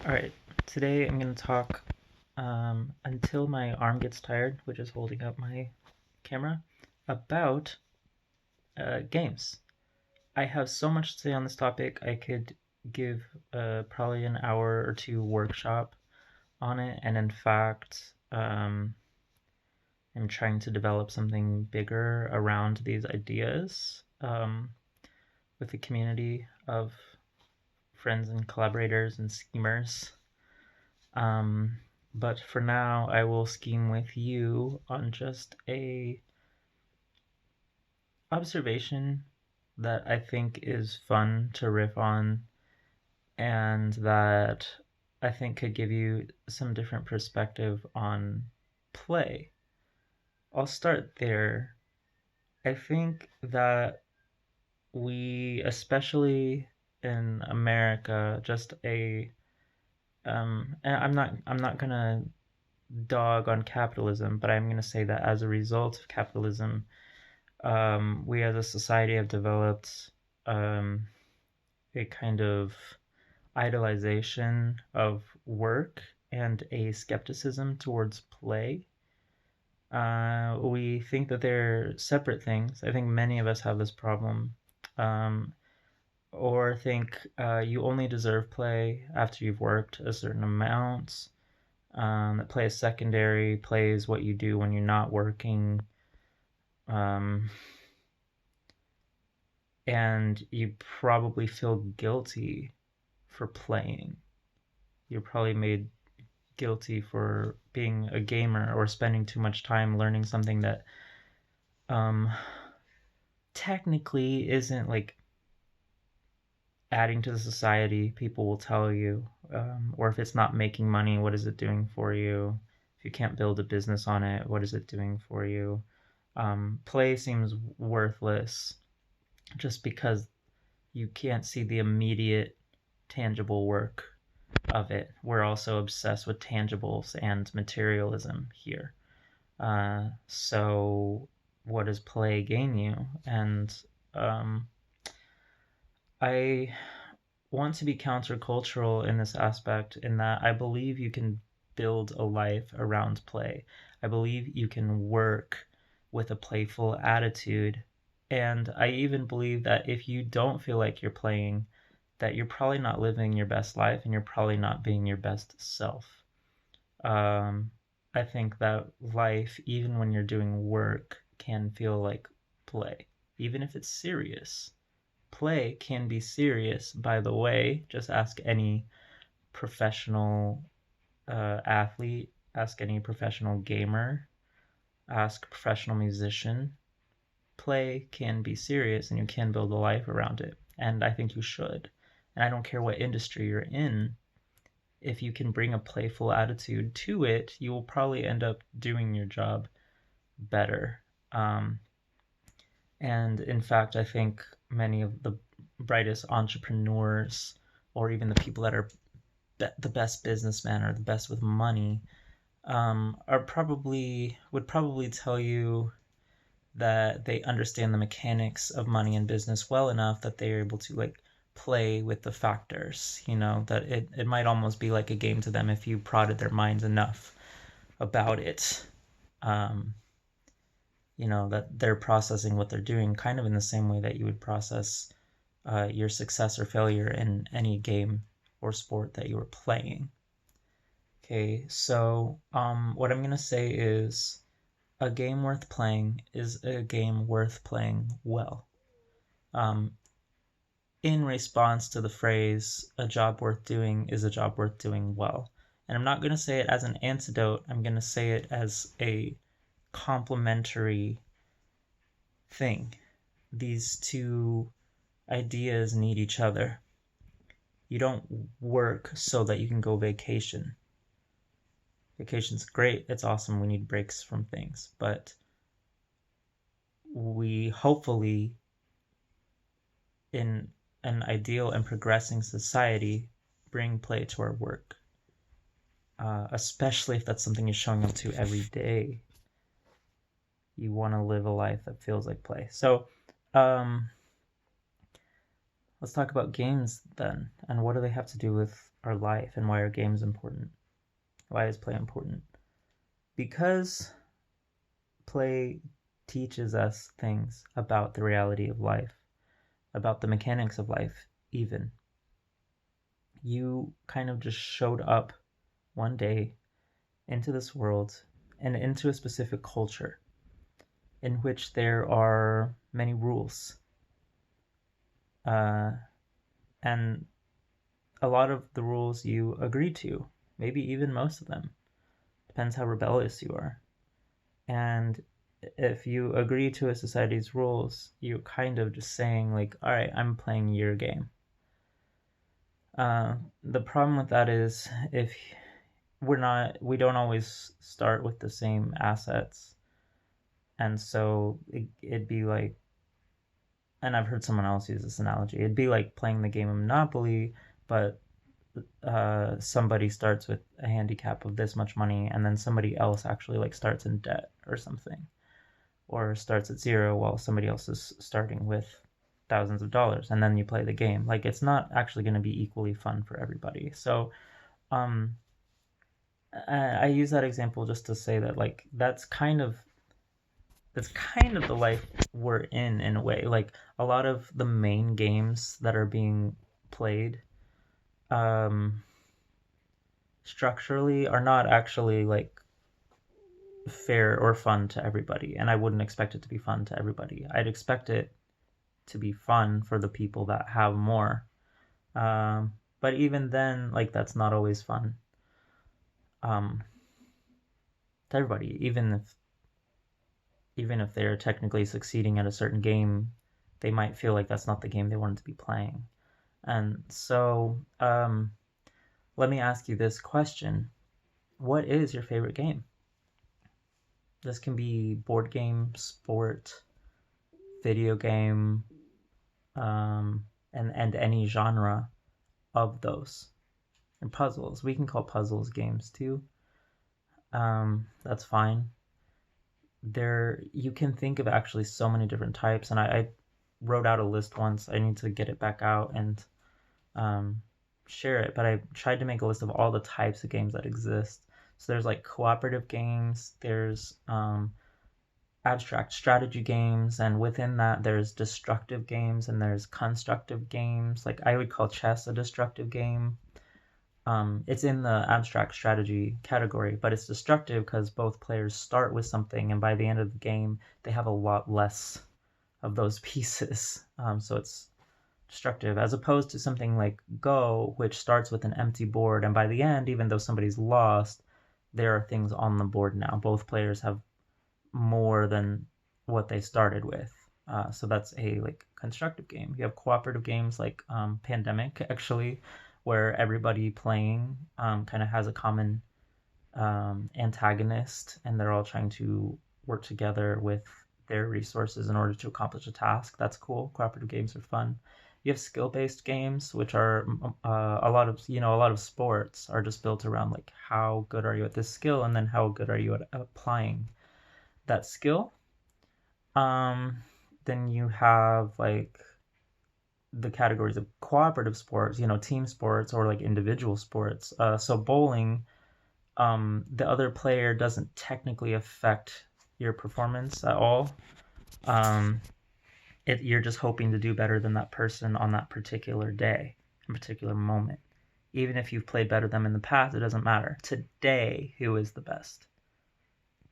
All right, today I'm going to talk until my arm gets tired, which is holding up my camera, about games. I have so much to say on this topic. I could give probably an hour or two workshop on it, and in fact, I'm trying to develop something bigger around these ideas with a community of friends and collaborators and schemers. Um, but for now, I will scheme with you on just a observation that I think is fun to riff on and that I think could give you some different perspective on play. I'll start there. I think that we, especially in America, just and I'm not gonna dog on capitalism, but I'm gonna say that as a result of capitalism, we as a society have developed um, a kind of idolization of work and a skepticism towards play. We think that they're separate things. I think many of us have this problem. Um, or think you only deserve play after you've worked a certain amount. That play is secondary, play is what you do when you're not working. Um, and you probably feel guilty for playing. You're probably made guilty for being a gamer or spending too much time learning something that um, technically isn't like adding to the society. People will tell you, or if it's not making money, what is it doing for you? If you can't build a business on it, what is it doing for you? Play seems worthless just because you can't see the immediate tangible work of it. We're also obsessed with tangibles and materialism here. So, what does play gain you? And um, I want to be countercultural in this aspect, in that I believe you can build a life around play. I believe you can work with a playful attitude. And I even believe that if you don't feel like you're playing, that you're probably not living your best life and you're probably not being your best self. Um, I think that life, even when you're doing work, can feel like play, even if it's serious. Play can be serious, by the way. Just ask any professional athlete, ask any professional gamer, ask a professional musician. Play can be serious and you can build a life around it. And I think you should. And I don't care what industry you're in, if you can bring a playful attitude to it, you will probably end up doing your job better. Um, and in fact, I think many of the brightest entrepreneurs, or even the people that are the best businessmen or the best with money, are probably would probably tell you that they understand the mechanics of money and business well enough that they're able to like play with the factors, that it might almost be like a game to them if you prodded their minds enough about it. um, that they're processing what they're doing kind of in the same way that you would process your success or failure in any game or sport that you were playing. Okay, so what I'm gonna say is a game worth playing is a game worth playing well. Um, in response to the phrase, a job worth doing is a job worth doing well. And I'm not going to say it as an antidote, I'm going to say it as a complementary thing. These two ideas need each other. You don't work so that you can go vacation. Vacation's great, it's awesome, we need breaks from things, but we hopefully, in an ideal and progressing society, bring play to our work, especially if that's something you're showing up to every day. You want to live a life that feels like play. So, um, Let's talk about games then, and what do they have to do with our life, and why are games important? Why is play important? Because play teaches us things about the reality of life, about the mechanics of life, even. You kind of just showed up one day into this world and into a specific culture in which there are many rules. Uh, and a lot of the rules you agree to, maybe even most of them. Depends how rebellious you are. And if you agree to a society's rules, you're kind of just saying, like, all right, I'm playing your game. The problem with that is if we don't always start with the same assets. And so it'd be like, and I've heard someone else use this analogy, it'd be like playing the game of Monopoly, but somebody starts with a handicap of this much money, and then somebody else actually like starts in debt or something, or starts at zero while somebody else is starting with thousands of dollars, and then you play the game. Like, it's not actually going to be equally fun for everybody. So um I use that example just to say that, like, that's kind of the life we're in a way. Like, a lot of the main games that are being played um structurally are not actually like fair or fun to everybody, and I wouldn't expect it to be fun to everybody. I'd expect it to be fun for the people that have more. But even then, like, that's not always fun um, to everybody. Even if they're technically succeeding at a certain game, they might feel like that's not the game they wanted to be playing. And so, let me ask you this question: what is your favorite game? This can be board game, sport, video game, and any genre of those. And puzzles. We can call puzzles games too. That's fine. There, you can think of actually so many different types, and I wrote out a list once. I need to get it back out and um, share it. But I tried to make a list of all the types of games that exist. So there's like cooperative games. There's abstract strategy games, and within that there's destructive games and there's constructive games. Like, I would call chess a destructive game. It's in the abstract strategy category, but it's destructive because both players start with something, and by the end of the game they have a lot less of those pieces. So it's destructive, as opposed to something like Go, which starts with an empty board, and by the end, even though somebody's lost, there are things on the board now. Both players have more than what they started with. So that's a like constructive game. You have cooperative games like Pandemic, actually, where everybody playing kind of has a common antagonist, and they're all trying to work together with their resources in order to accomplish a task. That's cool. Cooperative games are fun. You have skill-based games, which are a lot of a lot of sports are just built around like how good are you at this skill, and then how good are you at applying that skill. Um, then you have like the categories of cooperative sports, team sports or like individual sports. So bowling, the other player doesn't technically affect your performance at all. Um, you're just hoping to do better than that person on that particular day, a particular moment. Even if you've played better than them in the past, it doesn't matter. Today, who is the best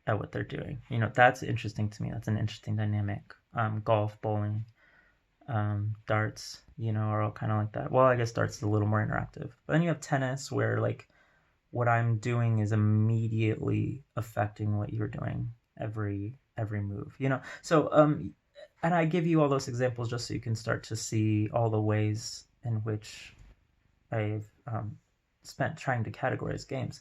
at what they're doing? That's interesting to me. That's an interesting dynamic. Golf, bowling, darts, are all kind of like that. Well, I guess darts is a little more interactive. But then you have tennis, where like what I'm doing is immediately affecting what you're doing every move. So and I give you all those examples just so you can start to see all the ways in which I've spent trying to categorize games.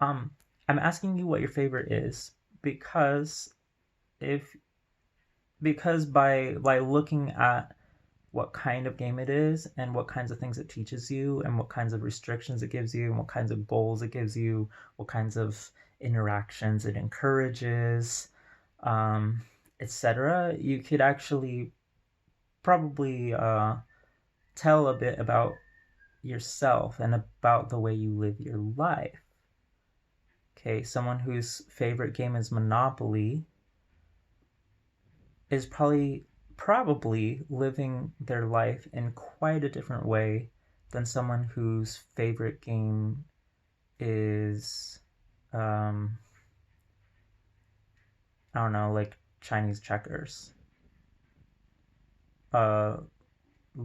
Um, I'm asking you what your favorite is because if because by looking at what kind of game it is and what kinds of things it teaches you and what kinds of restrictions it gives you and what kinds of goals it gives you, what kinds of interactions it encourages, um, etc., you could actually probably tell a bit about yourself and about the way you live your life. Okay, someone whose favorite game is Monopoly is probably living their life in quite a different way than someone whose favorite game is I don't know, like Chinese checkers. Uh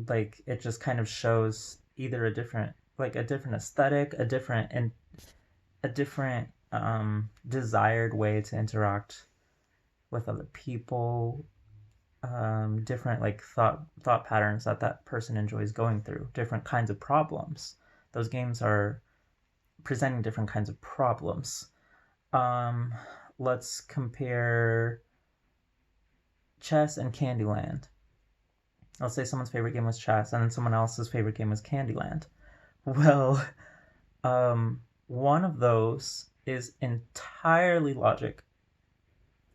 like it just kind of shows either a different aesthetic, a different desired way to interact with other people, different like thought patterns that that person enjoys going through, different kinds of problems. Those games are presenting different kinds of problems. Um, let's compare chess and Candyland. Let's say someone's favorite game was chess, and then someone else's favorite game was Candyland. Well, one of those is entirely logic.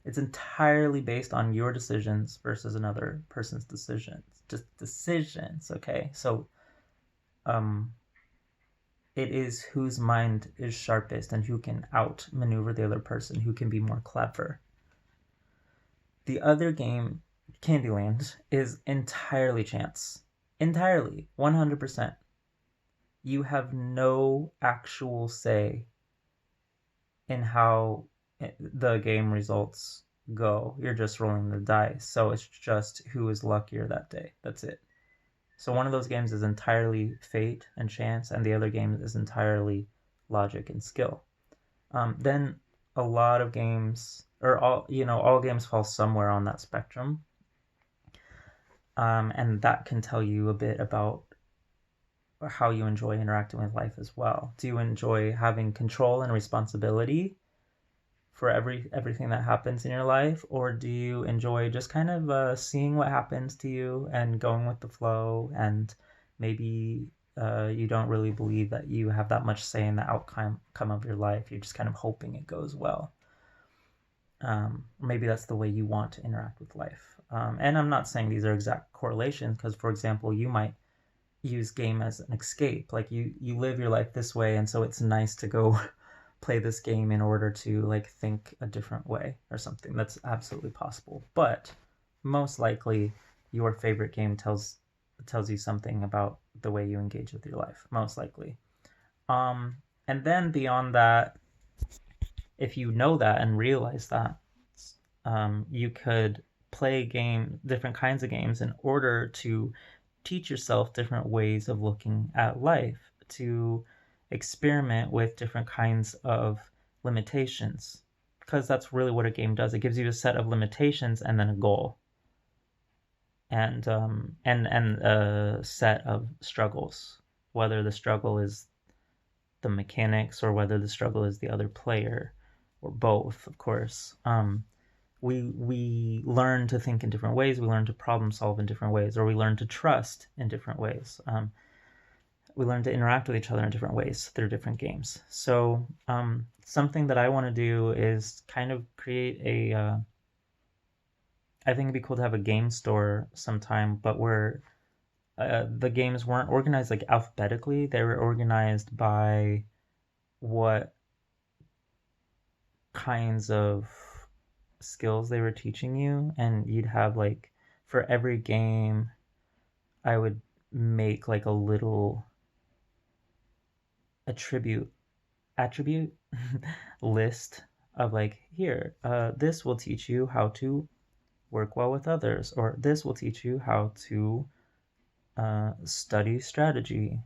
It's entirely based on your decisions versus another person's decisions. Just decisions, okay? So, um, it is whose mind is sharpest and who can outmaneuver the other person, who can be more clever. The other game, Candyland, is entirely chance. Entirely, 100%. You have no actual say in how the game results go. You're just rolling the dice. So it's just who is luckier that day. That's it. So one of those games is entirely fate and chance, and the other game is entirely logic and skill. Then a lot of games, or all games fall somewhere on that spectrum. And that can tell you a bit about how you enjoy interacting with life as well. Do you enjoy having control and responsibility for everything that happens in your life, or do you enjoy just kind of seeing what happens to you and going with the flow, and maybe you don't really believe that you have that much say in the outcome of your life. You're just kind of hoping it goes well. Maybe that's the way you want to interact with life. And I'm not saying these are exact correlations, because for example, you might use game as an escape. Like you live your life this way, and so it's nice to go play this game in order to like think a different way or something. That's absolutely possible. But most likely your favorite game tells you something about the way you engage with your life, most likely. And then beyond that, if you know that and realize that, you could play different kinds of games in order to teach yourself different ways of looking at life, to experiment with different kinds of limitations, because that's really what a game does. It gives you a set of limitations and then a goal, and a set of struggles, whether the struggle is the mechanics or whether the struggle is the other player, or both, of course. We learn to think in different ways. We learn to problem solve in different ways, or we learn to trust in different ways. We learn to interact with each other in different ways through different games. So something that I want to do is kind of create I think it'd be cool to have a game store sometime, but where the games weren't organized like alphabetically. They were organized by what kinds of skills they were teaching you, and you'd have like, for every game I would make like a little attribute list of like, here, this will teach you how to work well with others, or this will teach you how to study strategy,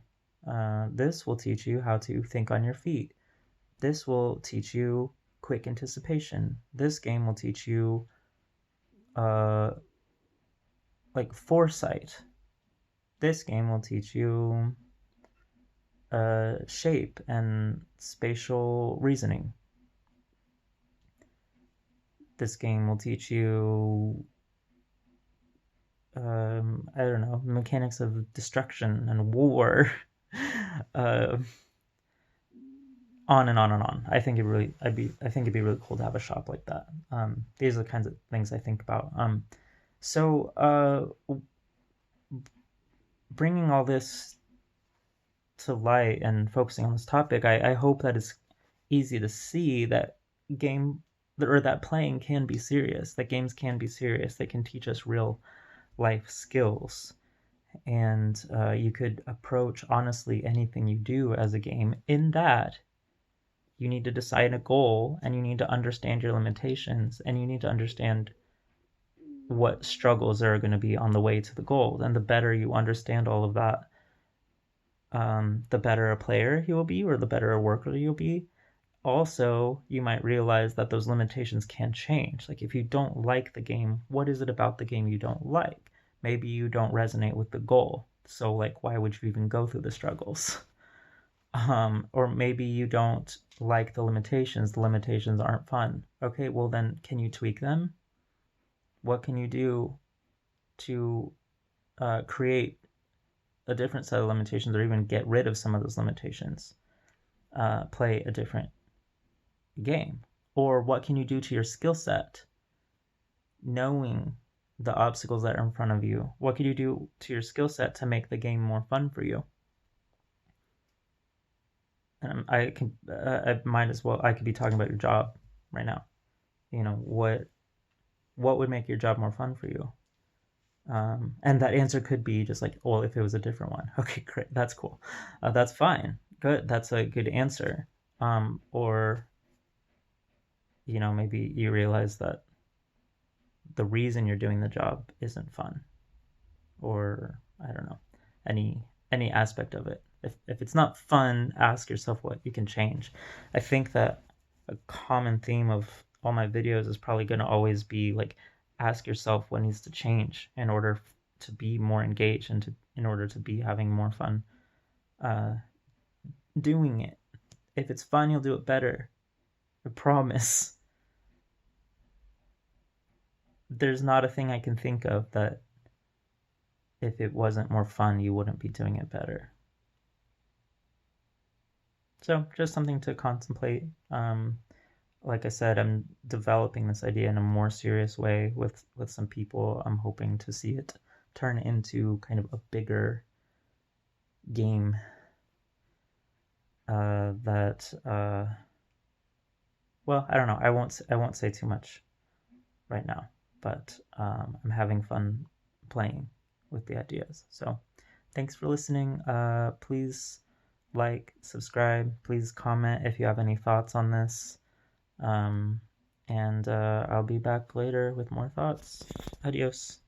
this will teach you how to think on your feet, this will teach you quick anticipation, this game will teach you like foresight, this game will teach you shape and spatial reasoning, this game will teach you I don't know, mechanics of destruction and war. uh, on and on and on. I think I think it'd be really cool to have a shop like that. These are the kinds of things I think about. So bringing all this to light and focusing on this topic, I hope that it's easy to see that game or that playing can be serious, that games can be serious. They can teach us real life skills. And you could approach honestly anything you do as a game in that you need to decide a goal, and you need to understand your limitations, and you need to understand what struggles there are going to be on the way to the goal. And the better you understand all of that, the better a player you will be, or the better a worker you'll be. Also, you might realize that those limitations can change. Like if you don't like the game, what is it about the game you don't like? Maybe you don't resonate with the goal. So like, why would you even go through the struggles? Or maybe you don't like the limitations. The limitations aren't fun. Okay, well then, can you tweak them? What can you do to create a different set of limitations, or even get rid of some of those limitations? Play a different game. Or what can you do to your skill set, knowing the obstacles that are in front of you? What can you do to your skill set to make the game more fun for you? And I might as well, I could be talking about your job right now. You know, what would make your job more fun for you? And that answer could be just like, well, if it was a different one. Okay, great, that's cool. That's fine, good, that's a good answer. Or you know, maybe you realize that the reason you're doing the job isn't fun, or I don't know, any aspect of it. If it's not fun, ask yourself what you can change. I think that a common theme of all my videos is probably going to always be like, ask yourself what needs to change in order to be more engaged, and in order to be having more fun uh, doing it. If it's fun, you'll do it better. I promise. There's not a thing I can think of that if it wasn't more fun, you wouldn't be doing it better. So just something to contemplate. Like I said, I'm developing this idea in a more serious way with some people. I'm hoping to see it turn into kind of a bigger game that well, I don't know. I won't say too much right now, but I'm having fun playing with the ideas. So thanks for listening. Please like, subscribe, please comment if you have any thoughts on this. Um, and I'll be back later with more thoughts. Adios.